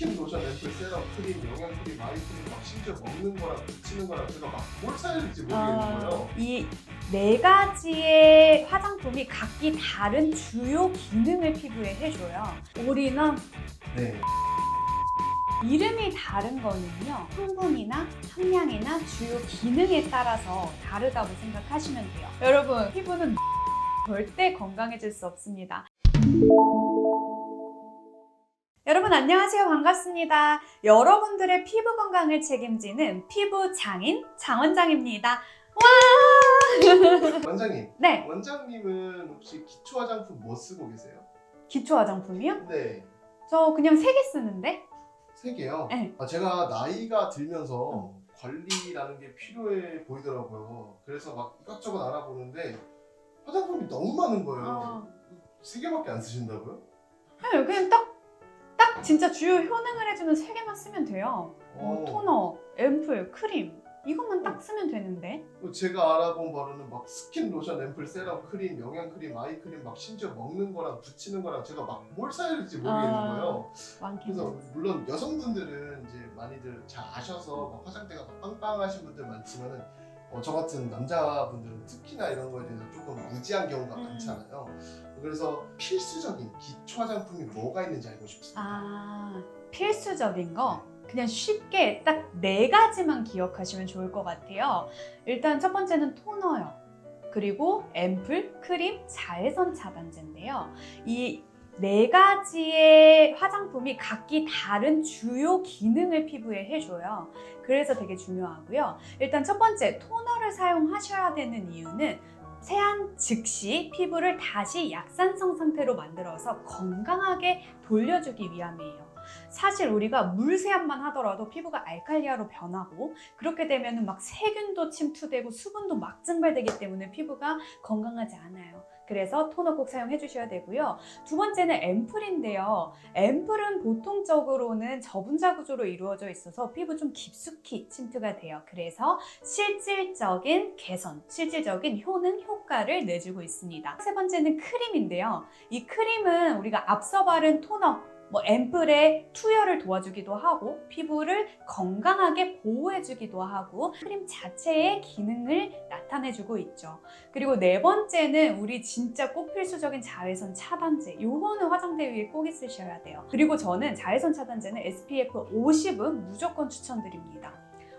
스킨, 로션, 앰플, 세럼, 크림, 영양크림, 아이크림 막 심지어 먹는 거랑 붙이는 거랑 제가 막 뭘 사야 될지 모르겠는 거예요. 이 네 가지의 화장품이 각기 다른 주요 기능을 피부에 해줘요. 올인원 네. 이름이 다른 거는요, 성분이나 함량이나 주요 기능에 따라서 다르다고 생각하시면 돼요. 여러분, 피부는 절대 건강해질 수 없습니다. 여러분 안녕하세요. 반갑습니다. 여러분들의 피부 건강을 책임지는 피부 장인 장원장입니다. 와! 원장님, 네, 원장님은 혹시 기초 화장품 뭐 쓰고 계세요? 기초 화장품이요? 네, 저 그냥 3개 쓰는데? 3개요. 네. 제가 나이가 들면서 관리라는 게 필요해 보이더라고요. 그래서 막 이것저것 알아보는데 화장품이 너무 많은 거예요. 3개밖에 안 쓰신다고요? 네, 그냥 딱 진짜 주요 효능을 해주는 3개만 쓰면 돼요. 토너, 앰플, 크림 이것만 딱 쓰면 되는데. 제가 알아본 바로는 막 스킨, 로션, 앰플, 세럼, 크림, 영양크림, 아이크림 막 심지어 먹는 거랑 붙이는 거랑 제가 막 뭘 사야 될지 모르겠는 거예요. 많겠네. 그래서 물론 여성분들은 이제 많이들 잘 아셔서 막 화장대가 막 빵빵하신 분들 많지만은 저 같은 남자분들은 특히나 이런 거에 대해서 조금 무지한 경우가 많잖아요. 그래서 필수적인 기초 화장품이 뭐가 있는지 알고 싶습니다. 필수적인 거 그냥 쉽게 딱 4가지만 기억하시면 좋을 것 같아요. 일단 첫 번째는 토너요. 그리고 앰플, 크림, 자외선 차단제인데요. 이 4가지의 화장품이 각기 다른 주요 기능을 피부에 해줘요. 그래서 되게 중요하고요. 일단 첫 번째, 토너를 사용하셔야 되는 이유는 세안 즉시 피부를 다시 약산성 상태로 만들어서 건강하게 돌려주기 위함이에요. 사실 우리가 물 세안만 하더라도 피부가 알칼리아로 변하고 그렇게 되면 막 세균도 침투되고 수분도 막 증발되기 때문에 피부가 건강하지 않아요. 그래서 토너 꼭 사용해 주셔야 되고요. 두 번째는 앰플인데요. 앰플은 보통적으로는 저분자 구조로 이루어져 있어서 피부 좀 깊숙이 침투가 돼요. 그래서 실질적인 개선, 실질적인 효능, 효과를 내주고 있습니다. 세 번째는 크림인데요. 이 크림은 우리가 앞서 바른 토너, 앰플의 투여를 도와주기도 하고 피부를 건강하게 보호해주기도 하고 크림 자체의 기능을 나타내주고 있죠. 그리고 4번째는 우리 진짜 꼭 필수적인 자외선 차단제. 요거는 화장대 위에 꼭 있으셔야 돼요. 그리고 저는 자외선 차단제는 SPF 50은 무조건 추천드립니다.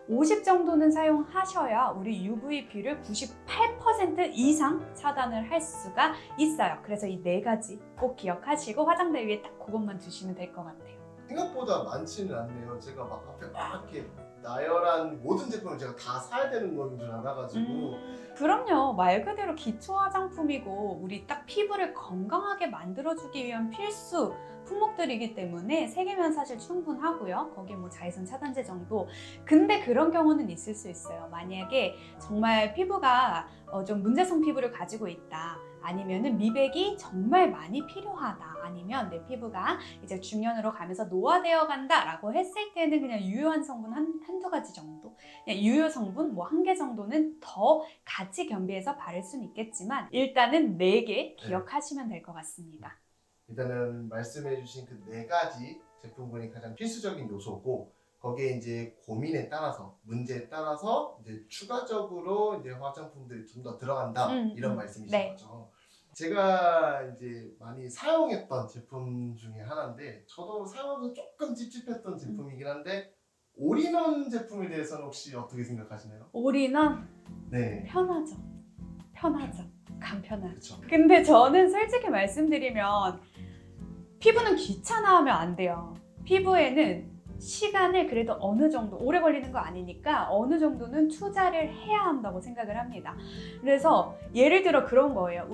50 정도는 사용하셔야 우리 UVB를 98% 이상 차단을 할 수가 있어요. 그래서 이 4가지 꼭 기억하시고 화장대 위에 딱 그것만 두시면 될 것 같아요. 생각보다 많지는 않네요. 제가 막 앞에 막 이렇게 나열한 모든 제품을 제가 다 사야 되는 건 줄 알아가지고 그럼요. 말 그대로 기초 화장품이고 우리 딱 피부를 건강하게 만들어주기 위한 필수 품목들이기 때문에 3개면 사실 충분하고요. 거기 자외선 차단제 정도. 근데 그런 경우는 있을 수 있어요. 만약에 정말 피부가 좀 문제성 피부를 가지고 있다. 아니면은 미백이 정말 많이 필요하다. 아니면 내 피부가 이제 중년으로 가면서 노화되어 간다 라고 했을 때는 그냥 유효한 성분 한두 가지 정도, 그냥 유효 성분 1개 정도는 더 같이 겸비해서 바를 수는 있겠지만 일단은 4개 기억하시면 될 것 같습니다. 일단은 말씀해주신 그 4가지 제품군이 가장 필수적인 요소고 거기에 이제 고민에 따라서 문제에 따라서 이제 추가적으로 이제 화장품들이 좀 더 들어간다 이런 말씀이신 네. 거죠. 제가 이제 많이 사용했던 제품 중에 하나인데 저도 사용하면서 조금 찝찝했던 제품이긴 한데 올인원 제품에 대해서는 혹시 어떻게 생각하시나요? 올인원 네, 편하죠. 간편하죠. 그렇죠. 근데 저는 솔직히 말씀드리면 피부는 귀찮아하면 안 돼요. 피부에는 시간을 그래도 어느 정도, 오래 걸리는 거 아니니까 어느 정도는 투자를 해야 한다고 생각을 합니다. 그래서 예를 들어 그런 거예요.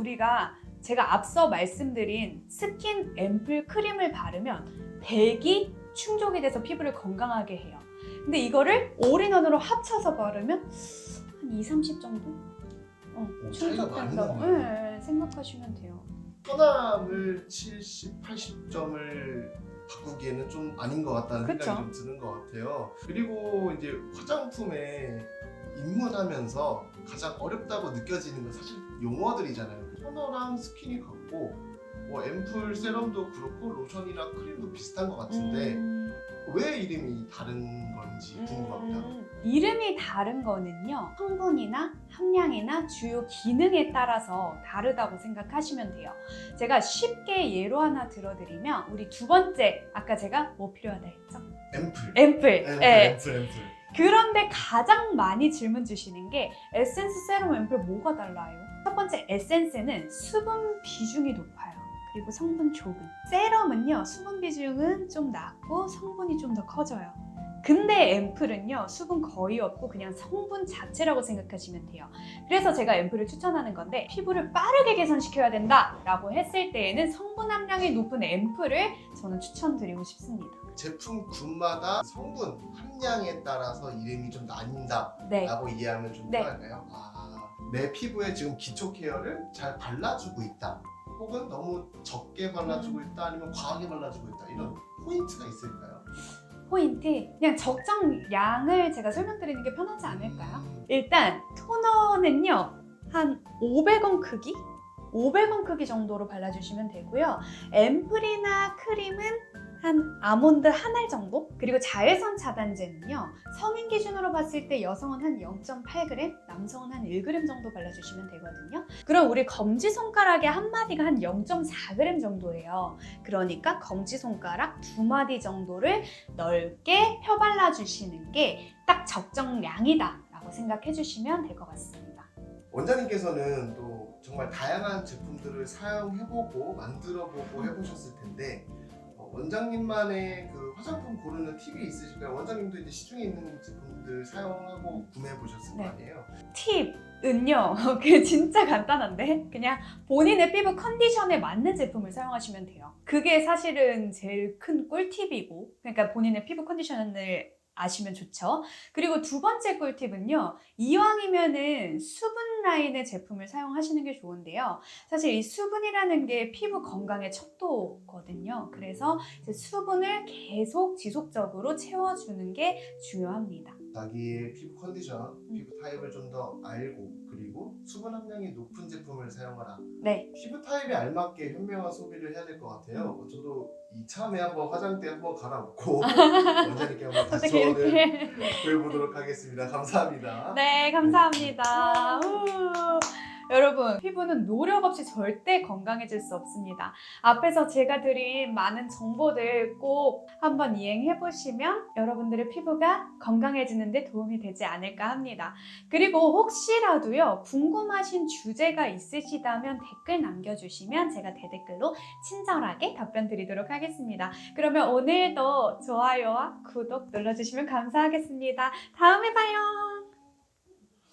제가 앞서 말씀드린 스킨, 앰플, 크림을 바르면 백이 충족이 돼서 피부를 건강하게 해요. 근데 이거를 올인원으로 합쳐서 바르면 한 2, 30 정도? 차이가 많이 충족된다고 나네요. 생각하시면 돼요. 편함을 70, 80점을 바꾸기에는 좀 아닌 것 같다는 그쵸? 생각이 좀 드는 것 같아요. 그리고 이제 화장품에 입문하면서 가장 어렵다고 느껴지는 건 사실 용어들이잖아요. 토너랑 스킨이 같고 앰플, 세럼도 그렇고 로션이랑 크림도 비슷한 것 같은데 왜 이름이 다른 건지 궁금합니다. 이름이 다른 거는요, 성분이나 함량이나 주요 기능에 따라서 다르다고 생각하시면 돼요. 제가 쉽게 예로 하나 들어드리면, 우리 두 번째, 아까 제가 뭐 필요하다 했죠? 앰플. 네. 앰플. 그런데 가장 많이 질문 주시는 게 에센스, 세럼, 앰플 뭐가 달라요? 첫 번째, 에센스는 수분 비중이 높아요. 그리고 성분 좁은. 세럼은요, 수분 비중은 좀 낮고 성분이 좀 더 커져요. 근데 앰플은요, 수분 거의 없고 그냥 성분 자체라고 생각하시면 돼요. 그래서 제가 앰플을 추천하는 건데, 피부를 빠르게 개선시켜야 된다라고 했을 때에는 성분 함량이 높은 앰플을 저는 추천드리고 싶습니다. 제품군마다 성분 함량에 따라서 이름이 좀 나뉜다라고 네. 이해하면 좀 네. 편할까요? 내 피부에 지금 기초 케어를 잘 발라주고 있다, 혹은 너무 적게 발라주고 있다, 아니면 과하게 발라주고 있다, 이런 포인트가 있을까요? 포인트, 그냥 적정량을 제가 설명드리는 게 편하지 않을까요? 일단 토너는요, 한 500원 크기? 500원 크기 정도로 발라주시면 되고요. 앰플이나 크림은 한 아몬드 한 알 정도? 그리고 자외선 차단제는요, 성인 기준으로 봤을 때 여성은 한 0.8g, 남성은 한 1g 정도 발라주시면 되거든요. 그럼 우리 검지손가락의 한 마디가 한 0.4g 정도예요. 그러니까 검지손가락 두 마디 정도를 넓게 펴발라주시는 게 딱 적정량이다 라고 생각해 주시면 될 것 같습니다. 원장님께서는 또 정말 다양한 제품들을 사용해보고 만들어보고 해보셨을 텐데, 원장님만의 그 화장품 고르는 팁이 있으실까요? 원장님도 이제 시중에 있는 제품들 사용하고 구매해보셨을 거 네. 아니에요? 팁은요, 그게 진짜 간단한데, 그냥 본인의 피부 컨디션에 맞는 제품을 사용하시면 돼요. 그게 사실은 제일 큰 꿀팁이고, 그러니까 본인의 피부 컨디션을 아시면 좋죠. 그리고 두 번째 꿀팁은요, 이왕이면은 수분 라인의 제품을 사용하시는 게 좋은데요. 사실 이 수분이라는 게 피부 건강의 척도거든요. 그래서 이제 수분을 계속 지속적으로 채워주는 게 중요합니다. 자기의 피부 컨디션, 피부 타입을 좀 더 알고, 그리고 수분 함량이 높은 제품을 사용하라. 네. 피부 타입에 알맞게 현명한 소비를 해야 될 것 같아요. 저도 이참에 한번 화장대 한번 갈아엎고 원장님께 한번 다시 어떻게 조언을 이렇게. 구해보도록 하겠습니다. 감사합니다. 네, 감사합니다. 여러분, 피부는 노력 없이 절대 건강해질 수 없습니다. 앞에서 제가 드린 많은 정보들 꼭 한번 이행해 보시면 여러분들의 피부가 건강해지는 데 도움이 되지 않을까 합니다. 그리고 혹시라도요, 궁금하신 주제가 있으시다면 댓글 남겨주시면 제가 대댓글로 친절하게 답변 드리도록 하겠습니다. 그러면 오늘도 좋아요와 구독 눌러주시면 감사하겠습니다. 다음에 봐요.